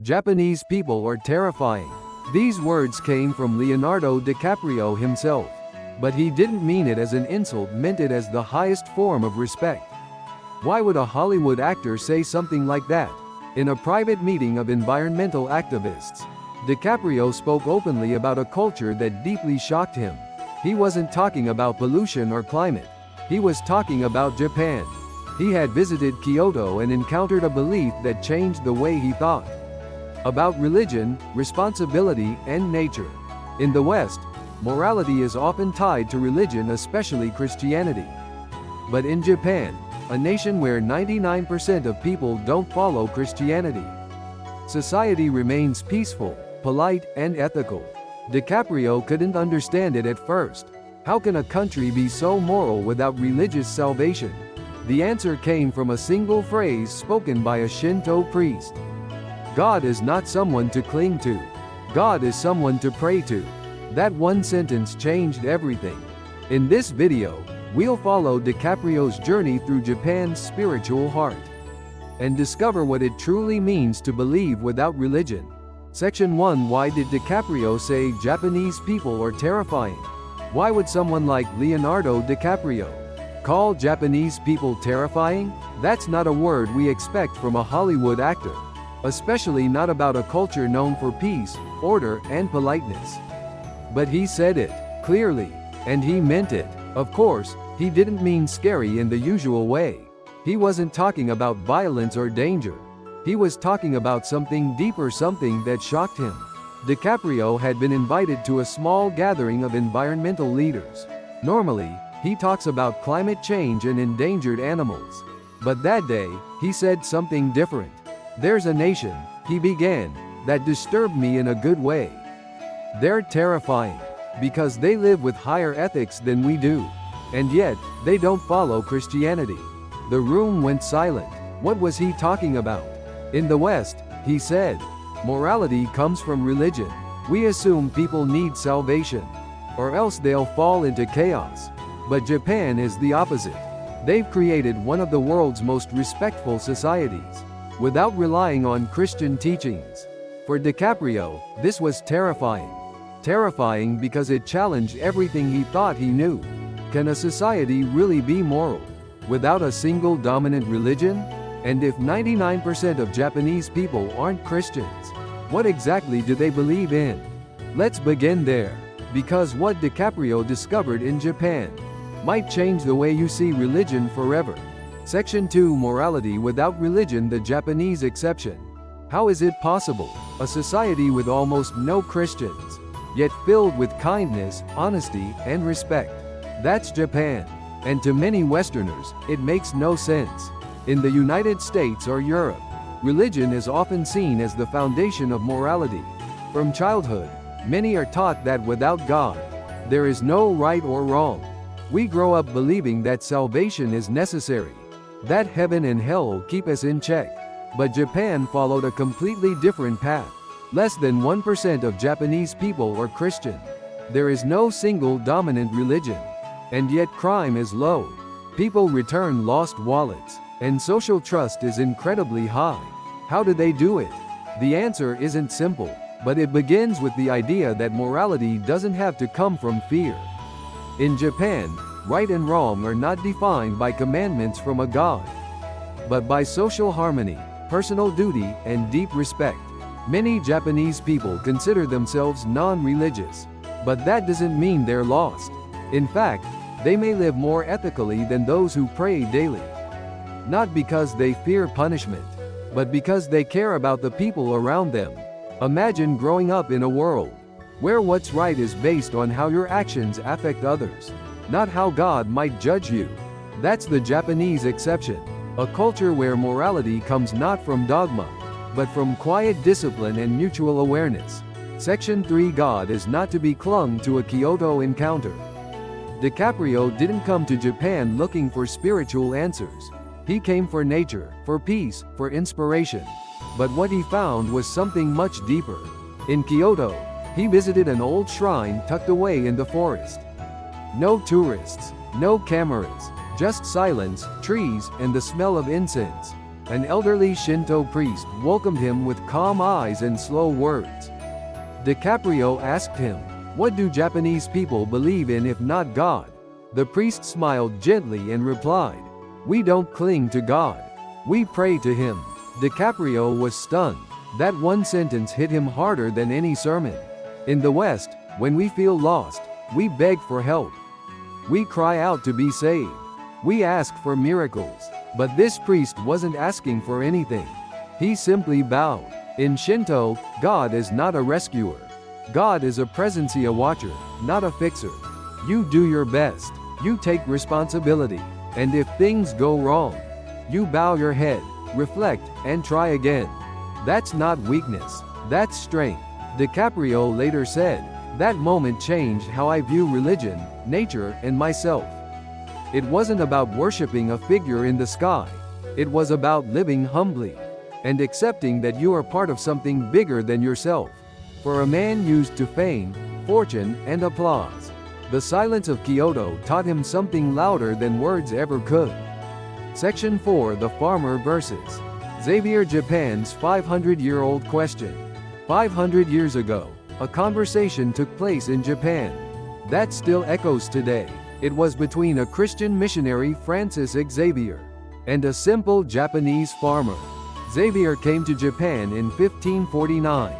Japanese people are terrifying. These words came from Leonardo DiCaprio himself. But he didn't mean it as an insult, meant it as the highest form of respect. Why would a Hollywood actor say something like that? In a private meeting of environmental activists, DiCaprio spoke openly about a culture that deeply shocked him. He wasn't talking about pollution or climate. He was talking about Japan. He had visited Kyoto and encountered a belief that changed the way he thought about religion, responsibility, and nature. In the West, morality is often tied to religion, especially Christianity. But in Japan, a nation where 99% of people don't follow Christianity, society remains peaceful, polite, and ethical. DiCaprio couldn't understand it at first. How can a country be so moral without religious salvation? The answer came from a single phrase spoken by a Shinto priest. God is not someone to cling to. God is someone to pray to. That one sentence changed everything. In this video, we'll follow DiCaprio's journey through Japan's spiritual heart and discover what it truly means to believe without religion. Section 1. Why did DiCaprio say Japanese people are terrifying? Why would someone like Leonardo DiCaprio call Japanese people terrifying? That's not a word we expect from a Hollywood actor, especially not about a culture known for peace, order, and politeness. But he said it clearly, and he meant it. Of course, he didn't mean scary in the usual way. He wasn't talking about violence or danger. He was talking about something deeper, something that shocked him. DiCaprio had been invited to a small gathering of environmental leaders. Normally, he talks about climate change and endangered animals. But that day, he said something different. There's a nation, he began, that disturbed me in a good way. They're terrifying, because they live with higher ethics than we do. And yet, they don't follow Christianity. The room went silent. What was he talking about? In the West, he said, morality comes from religion. We assume people need salvation, or else they'll fall into chaos. But Japan is the opposite. They've created one of the world's most respectful societies, without relying on Christian teachings. For DiCaprio, this was terrifying. Terrifying because it challenged everything he thought he knew. Can a society really be moral without a single dominant religion? And if 99% of Japanese people aren't Christians, what exactly do they believe in? Let's begin there, because what DiCaprio discovered in Japan might change the way you see religion forever. Section 2. Morality without religion, the Japanese exception. How is it possible? A society with almost no Christians, yet filled with kindness, honesty, and respect. That's Japan. And to many Westerners, it makes no sense. In the United States or Europe, religion is often seen as the foundation of morality. From childhood, many are taught that without God, there is no right or wrong. We grow up believing that salvation is necessary, that heaven and hell keep us in check. But Japan followed a completely different path. Less than 1% of Japanese people are Christian. There is no single dominant religion. And yet crime is low. People return lost wallets. And social trust is incredibly high. How do they do it? The answer isn't simple, but it begins with the idea that morality doesn't have to come from fear. In Japan, right and wrong are not defined by commandments from a god, but by social harmony, personal duty, and deep respect. Many Japanese people consider themselves non-religious, but that doesn't mean they're lost. In fact, they may live more ethically than those who pray daily. Not because they fear punishment, but because they care about the people around them. Imagine growing up in a world where what's right is based on how your actions affect others, not how God might judge you. That's the Japanese exception. A culture where morality comes not from dogma, but from quiet discipline and mutual awareness. Section 3. God is not to be clung to. A Kyoto encounter. DiCaprio didn't come to Japan looking for spiritual answers. He came for nature, for peace, for inspiration. But what he found was something much deeper. In Kyoto, he visited an old shrine tucked away in the forest. No tourists, no cameras, just silence, trees, and the smell of incense. An elderly Shinto priest welcomed him with calm eyes and slow words. DiCaprio asked him, "What do Japanese people believe in if not God?" The priest smiled gently and replied, "We don't cling to God. We pray to Him." DiCaprio was stunned. That one sentence hit him harder than any sermon. In the West, when we feel lost, we beg for help. We cry out to be saved. We ask for miracles. But this priest wasn't asking for anything. He simply bowed. In Shinto, God is not a rescuer. God is a presencia watcher, not a fixer. You do your best. You take responsibility. And if things go wrong, you bow your head, reflect, and try again. That's not weakness. That's strength. DiCaprio later said, "That moment changed how I view religion, nature, and myself." It wasn't about worshiping a figure in the sky. It was about living humbly and accepting that you are part of something bigger than yourself. For a man used to fame, fortune, and applause, the silence of Kyoto taught him something louder than words ever could. Section 4: The Farmer versus Xavier. Japan's 500-year-old question. 500 years ago, a conversation took place in Japan that still echoes today. It was between a Christian missionary, Francis Xavier, and a simple Japanese farmer. Xavier came to Japan in 1549.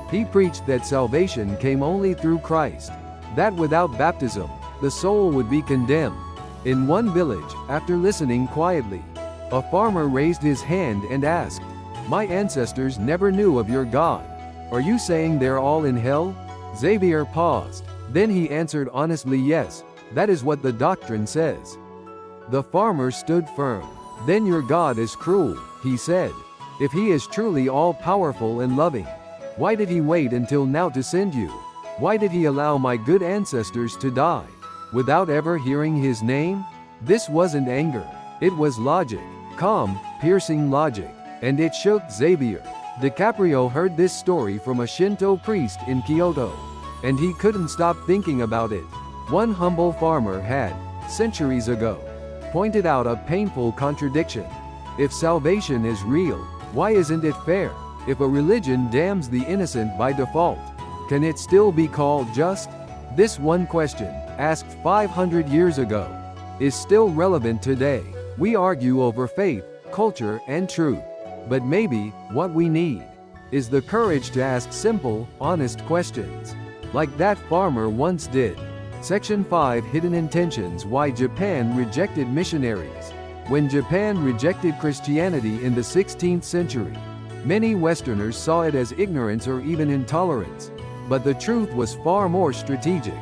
He preached that salvation came only through Christ, that without baptism, the soul would be condemned. In one village, after listening quietly, a farmer raised his hand and asked, "My ancestors never knew of your God. Are you saying they're all in hell?" Xavier paused. Then he answered honestly, "Yes, that is what the doctrine says." The farmer stood firm. "Then your God is cruel," he said. "If he is truly all-powerful and loving, why did he wait until now to send you? Why did he allow my good ancestors to die without ever hearing his name?" This wasn't anger. It was logic. Calm, piercing logic. And it shook Xavier. DiCaprio heard this story from a Shinto priest in Kyoto, and he couldn't stop thinking about it. One humble farmer had, centuries ago, pointed out a painful contradiction. If salvation is real, why isn't it fair? If a religion damns the innocent by default, can it still be called just? This one question, asked 500 years ago, is still relevant today. We argue over faith, culture, and truth. But maybe, what we need, is the courage to ask simple, honest questions, like that farmer once did. Section 5: Hidden Intentions. Why Japan Rejected Missionaries. When Japan rejected Christianity in the 16th century, many Westerners saw it as ignorance or even intolerance. But the truth was far more strategic.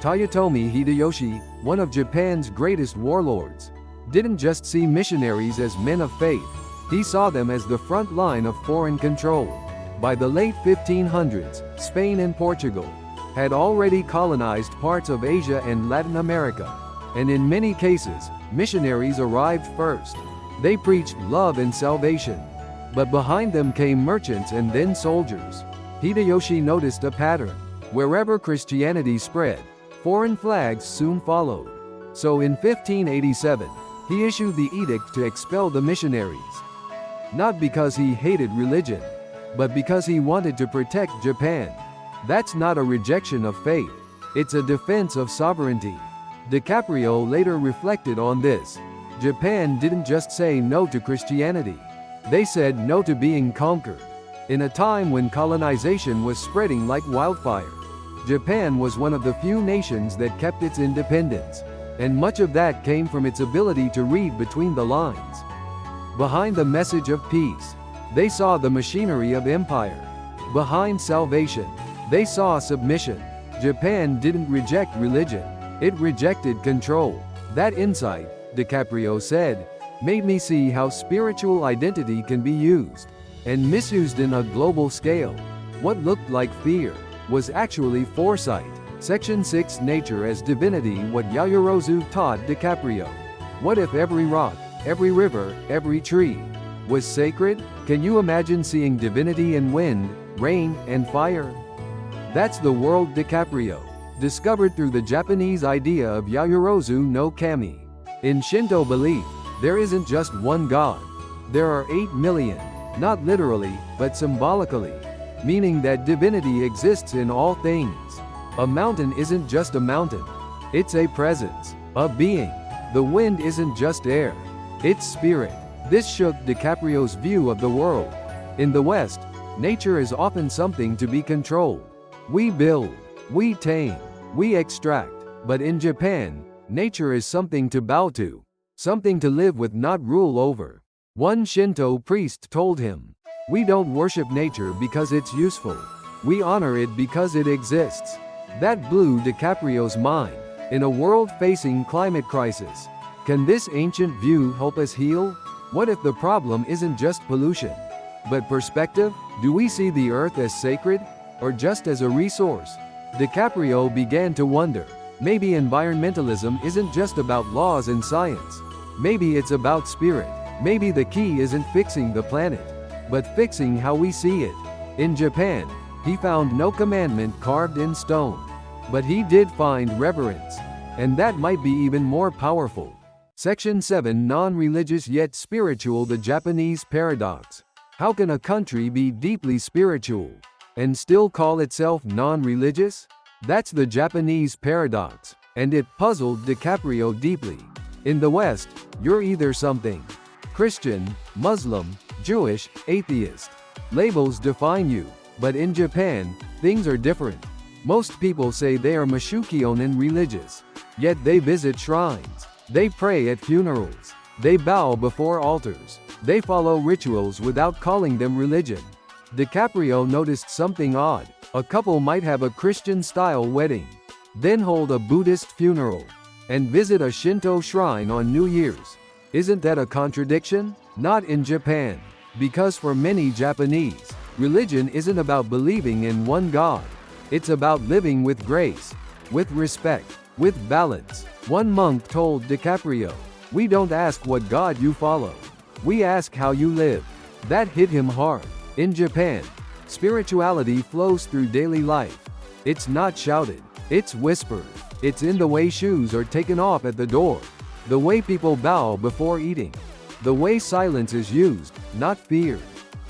Toyotomi Hideyoshi, one of Japan's greatest warlords, didn't just see missionaries as men of faith. He saw them as the front line of foreign control. By the late 1500s, Spain and Portugal had already colonized parts of Asia and Latin America, and in many cases, missionaries arrived first. They preached love and salvation, but behind them came merchants and then soldiers. Hideyoshi noticed a pattern. Wherever Christianity spread, foreign flags soon followed. So in 1587, he issued the edict to expel the missionaries. Not because he hated religion, but because he wanted to protect Japan. That's not a rejection of faith. It's a defense of sovereignty. DiCaprio later reflected on this. Japan didn't just say no to Christianity. They said no to being conquered. In a time when colonization was spreading like wildfire, Japan was one of the few nations that kept its independence. And much of that came from its ability to read between the lines. Behind the message of peace, they saw the machinery of empire. Behind salvation, they saw submission. Japan didn't reject religion. It rejected control. That insight, DiCaprio said, made me see how spiritual identity can be used and misused in a global scale. What looked like fear was actually foresight. Section 6: Nature as Divinity. What Yayorozu taught DiCaprio. What if every rock, every river, every tree was sacred? Can you imagine seeing divinity in wind, rain, and fire? That's the world DiCaprio discovered through the Japanese idea of Yayorozu no Kami. In Shinto belief, there isn't just one God. There are 8 million, not literally, but symbolically, meaning that divinity exists in all things. A mountain isn't just a mountain. It's a presence, a being. The wind isn't just air. It's spirit. This shook DiCaprio's view of the world. In the West, nature is often something to be controlled. We build, we tame, we extract. But in Japan, nature is something to bow to, something to live with, not rule over. One Shinto priest told him, "We don't worship nature because it's useful. We honor it because it exists." That blew DiCaprio's mind. In a world facing climate crisis, can this ancient view help us heal? What if the problem isn't just pollution, but perspective? Do we see the earth as sacred, or just as a resource? DiCaprio began to wonder, maybe environmentalism isn't just about laws and science. Maybe it's about spirit. Maybe the key isn't fixing the planet, but fixing how we see it. In Japan, he found no commandment carved in stone, but he did find reverence, and that might be even more powerful. Section 7, Non-Religious Yet Spiritual, the Japanese Paradox. How can a country be deeply spiritual and still call itself non-religious? That's the Japanese paradox, and it puzzled DiCaprio deeply. In the West, you're either something: Christian, Muslim, Jewish, atheist. Labels define you. But in Japan, things are different. Most people say they are Mashukyonin religious, yet they visit shrines. They pray at funerals. They bow before altars. They follow rituals without calling them religion. DiCaprio noticed something odd. A couple might have a Christian-style wedding, then hold a Buddhist funeral, and visit a Shinto shrine on New Year's. Isn't that a contradiction? Not in Japan. Because for many Japanese, religion isn't about believing in one God. It's about living with grace, with respect, with balance. One monk told DiCaprio, "We don't ask what God you follow. We ask how you live." That hit him hard. In Japan, spirituality flows through daily life. It's not shouted. It's whispered. It's in the way shoes are taken off at the door, the way people bow before eating, the way silence is used, not feared.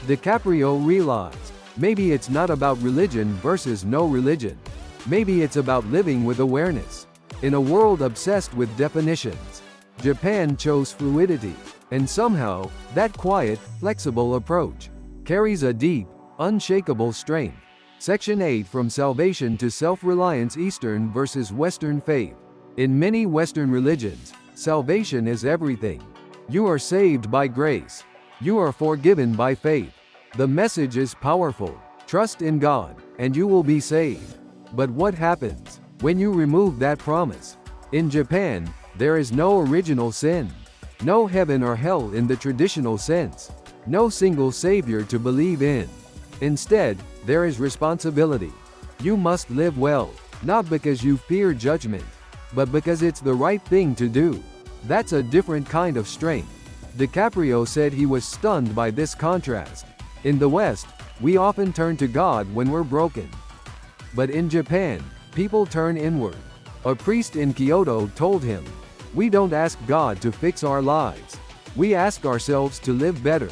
DiCaprio realized, maybe it's not about religion versus no religion. Maybe it's about living with awareness. In a world obsessed with definitions, Japan chose fluidity, and somehow, that quiet, flexible approach carries a deep, unshakable strength. Section 8, From Salvation to Self-Reliance, Eastern versus Western Faith. In many Western religions, salvation is everything. You are saved by grace. You are forgiven by faith. The message is powerful. Trust in God, and you will be saved. But what happens when you remove that promise? In Japan, there is no original sin. No heaven or hell in the traditional sense. No single savior to believe in. Instead, there is responsibility. You must live well, not because you fear judgment, but because it's the right thing to do. That's a different kind of strength. DiCaprio said he was stunned by this contrast. In the West, we often turn to God when we're broken. But in Japan, people turn inward. A priest in Kyoto told him, "We don't ask God to fix our lives. We ask ourselves to live better."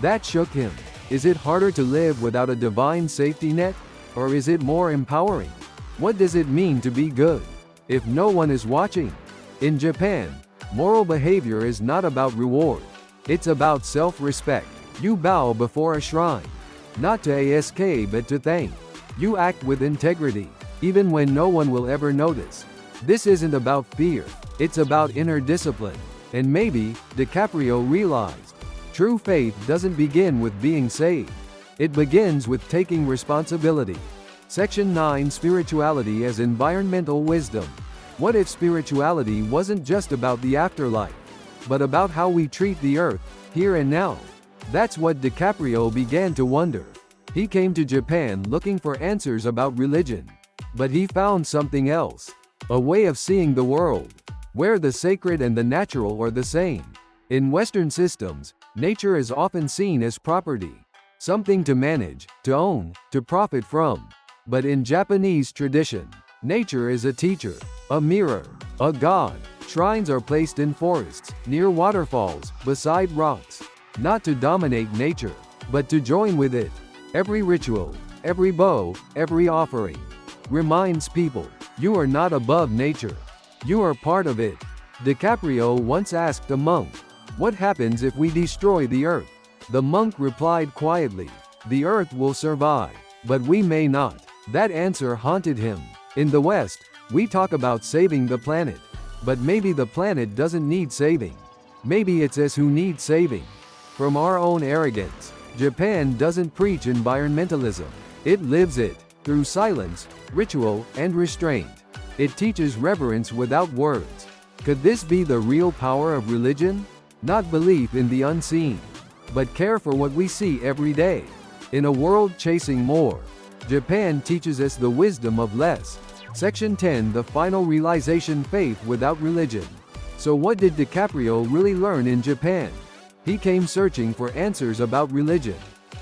That shook him. Is it harder to live without a divine safety net? Or is it more empowering? What does it mean to be good if no one is watching? In Japan, moral behavior is not about reward. It's about self-respect. You bow before a shrine, not to ask but to thank. You act with integrity, even when no one will ever notice. This isn't about fear. It's about inner discipline. And maybe, DiCaprio realized, true faith doesn't begin with being saved. It begins with taking responsibility. Section 9, Spirituality as Environmental Wisdom. What if spirituality wasn't just about the afterlife, but about how we treat the earth, here and now? That's what DiCaprio began to wonder. He came to Japan looking for answers about religion. But he found something else. A way of seeing the world, where the sacred and the natural are the same. In Western systems, nature is often seen as property. Something to manage, to own, to profit from. But in Japanese tradition, nature is a teacher, a mirror, a god. Shrines are placed in forests, near waterfalls, beside rocks. not to dominate nature, but to join with it. Every ritual, every bow, every offering reminds people, you are not above nature. You are part of it. DiCaprio once asked a monk, what happens if we destroy the earth? The monk replied quietly, the earth will survive, but we may not. That answer haunted him. In the West, we talk about saving the planet. But maybe the planet doesn't need saving. Maybe it's us who need saving. From our own arrogance. Japan doesn't preach environmentalism. It lives it, through silence, ritual, and restraint. It teaches reverence without words. Could this be the real power of religion? Not belief in the unseen, but care for what we see every day. In a world chasing more, Japan teaches us the wisdom of less. Section 10. The final realization: faith without religion. So what did DiCaprio really learn in Japan? He came searching for answers about religion.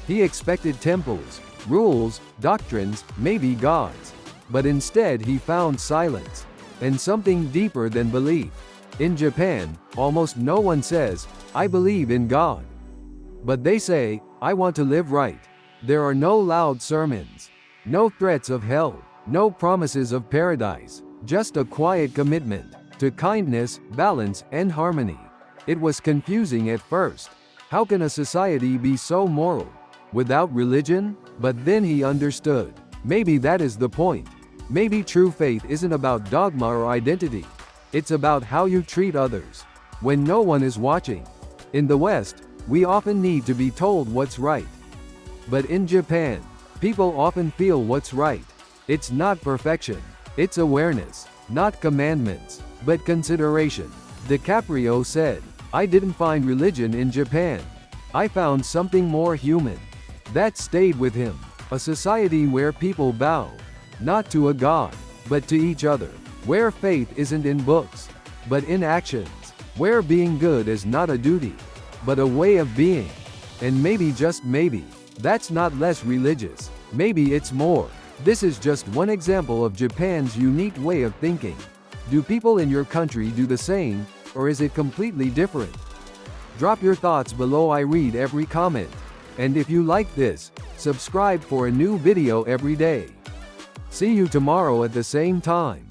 He expected temples, rules, doctrines, maybe gods. But instead he found silence, and something deeper than belief. In Japan, almost no one says, I believe in God. But they say, I want to live right. There are no loud sermons, no threats of hell, no promises of paradise, just a quiet commitment to kindness, balance, and harmony. It was confusing at first. How can a society be so moral without religion? But then he understood. Maybe that is the point. Maybe true faith isn't about dogma or identity. It's about how you treat others when no one is watching. In the West, we often need to be told what's right. But in Japan, people often feel what's right. It's not perfection. It's awareness, not commandments, but consideration. DiCaprio said, I didn't find religion in Japan. I found something more human. That stayed with him. A society where people bow, not to a god, but to each other. Where faith isn't in books, but in actions. Where being good is not a duty, but a way of being. And maybe, just maybe, that's not less religious. Maybe it's more. This is just one example of Japan's unique way of thinking. Do people in your country do the same, or is it completely different? Drop your thoughts below. I read every comment. And if you like this, subscribe for a new video every day. See you tomorrow at the same time.